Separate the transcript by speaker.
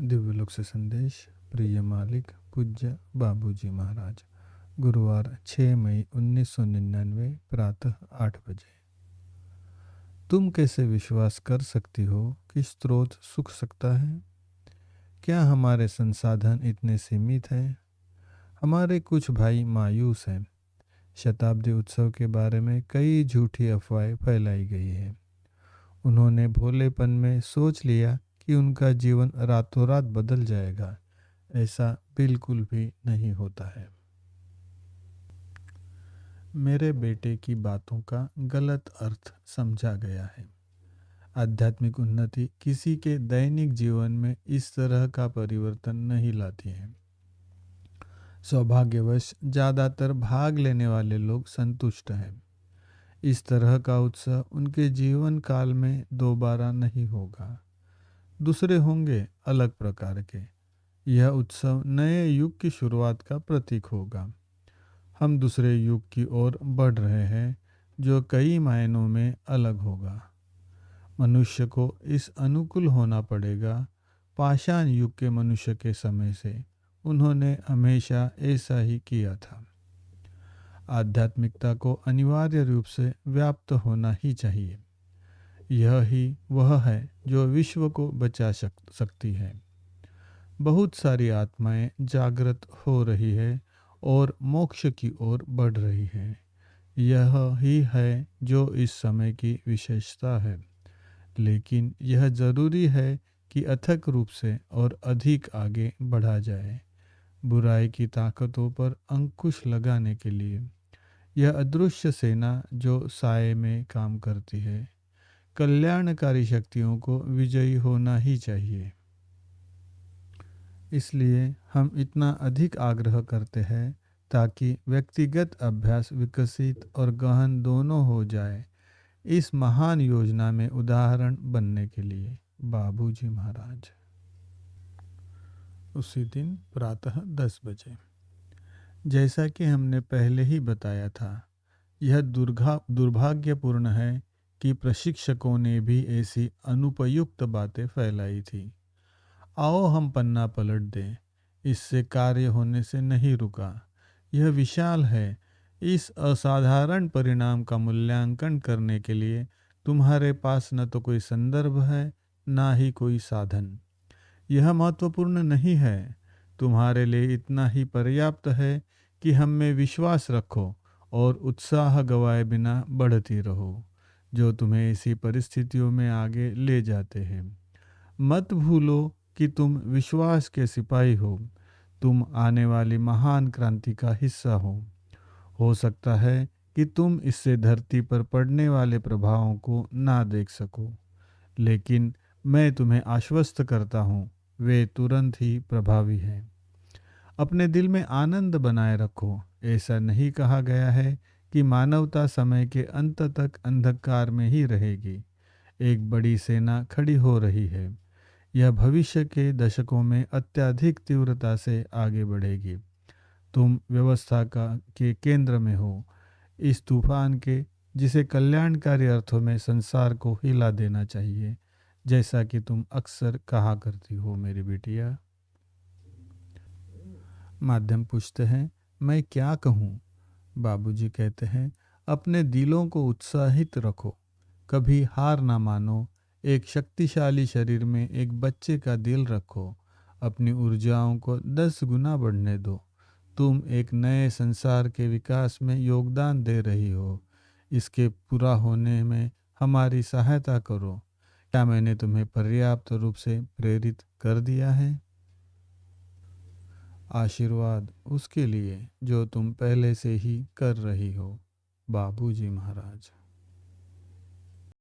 Speaker 1: दिव्यलोक से संदेश। प्रिय मालिक पूज्य बाबूजी महाराज। गुरुवार 6 मई 1999 प्रातः 8 बजे। तुम कैसे विश्वास कर सकती हो कि स्रोत सूख सकता है? क्या हमारे संसाधन इतने सीमित हैं? हमारे कुछ भाई मायूस हैं। शताब्दी उत्सव के बारे में कई झूठी अफवाहें फैलाई गई हैं। उन्होंने भोलेपन में सोच लिया कि उनका जीवन रातों रात बदल जाएगा। ऐसा बिल्कुल भी नहीं होता है। मेरे बेटे की बातों का गलत अर्थ समझा गया है। आध्यात्मिक उन्नति किसी के दैनिक जीवन में इस तरह का परिवर्तन नहीं लाती है। सौभाग्यवश ज़्यादातर भाग लेने वाले लोग संतुष्ट हैं। इस तरह का उत्सव उनके जीवन काल में दोबारा नहीं होगा। दूसरे होंगे अलग प्रकार के। यह उत्सव नए युग की शुरुआत का प्रतीक होगा। हम दूसरे युग की ओर बढ़ रहे हैं जो कई मायनों में अलग होगा। मनुष्य को इस अनुकूल होना पड़ेगा। पाषाण युग के मनुष्य के समय से उन्होंने हमेशा ऐसा ही किया था। आध्यात्मिकता को अनिवार्य रूप से व्याप्त होना ही चाहिए। यह ही वह है जो विश्व को बचा सकती है। बहुत सारी आत्माएं जागृत हो रही है और मोक्ष की ओर बढ़ रही है। यह ही है जो इस समय की विशेषता है। लेकिन यह जरूरी है कि अथक रूप से और अधिक आगे बढ़ा जाए। बुराई की ताकतों पर अंकुश लगाने के लिए यह अदृश्य सेना जो साये में काम करती है, कल्याणकारी शक्तियों को विजयी होना ही चाहिए। इसलिए हम इतना अधिक आग्रह करते हैं ताकि व्यक्तिगत अभ्यास विकसित और गहन दोनों हो जाए, इस महान योजना में उदाहरण बनने के लिए। बाबूजी महाराज। उसी दिन प्रातः 10 बजे। जैसा कि हमने पहले ही बताया था, यह दुर्भाग्यपूर्ण है कि प्रशिक्षकों ने भी ऐसी अनुपयुक्त बातें फैलाई थी। आओ हम पन्ना पलट दें। इससे कार्य होने से नहीं रुका। यह विशाल है। इस असाधारण परिणाम का मूल्यांकन करने के लिए तुम्हारे पास न तो कोई संदर्भ है, ना ही कोई साधन। यह महत्वपूर्ण नहीं है। तुम्हारे लिए इतना ही पर्याप्त है कि हम में विश्वास रखो और उत्साह गवाए बिना बढ़ती रहो, जो तुम्हें ऐसी परिस्थितियों में आगे ले जाते हैं। मत भूलो कि तुम विश्वास के सिपाही हो। तुम आने वाली महान क्रांति का हिस्सा हो सकता है कि तुम इससे धरती पर पड़ने वाले प्रभावों को ना देख सको, लेकिन मैं तुम्हें आश्वस्त करता हूँ, वे तुरंत ही प्रभावी हैं। अपने दिल में आनंद बनाए रखो। ऐसा नहीं कहा गया है कि मानवता समय के अंत तक अंधकार में ही रहेगी। एक बड़ी सेना खड़ी हो रही है। यह भविष्य के दशकों में अत्यधिक तीव्रता से आगे बढ़ेगी। तुम व्यवस्था के केंद्र में हो, इस तूफान के, जिसे कल्याणकारी अर्थों में संसार को हिला देना चाहिए, जैसा कि तुम अक्सर कहा करती हो मेरी बिटिया। माध्यम पूछते हैं, मैं क्या कहूँ? बाबूजी कहते हैं, अपने दिलों को उत्साहित रखो। कभी हार ना मानो। एक शक्तिशाली शरीर में एक बच्चे का दिल रखो। अपनी ऊर्जाओं को 10 गुना बढ़ने दो। तुम एक नए संसार के विकास में योगदान दे रही हो। इसके पूरा होने में हमारी सहायता करो। क्या मैंने तुम्हें पर्याप्त रूप से प्रेरित कर दिया है? आशीर्वाद उसके लिए जो तुम पहले से ही कर रही हो। बाबूजी महाराज।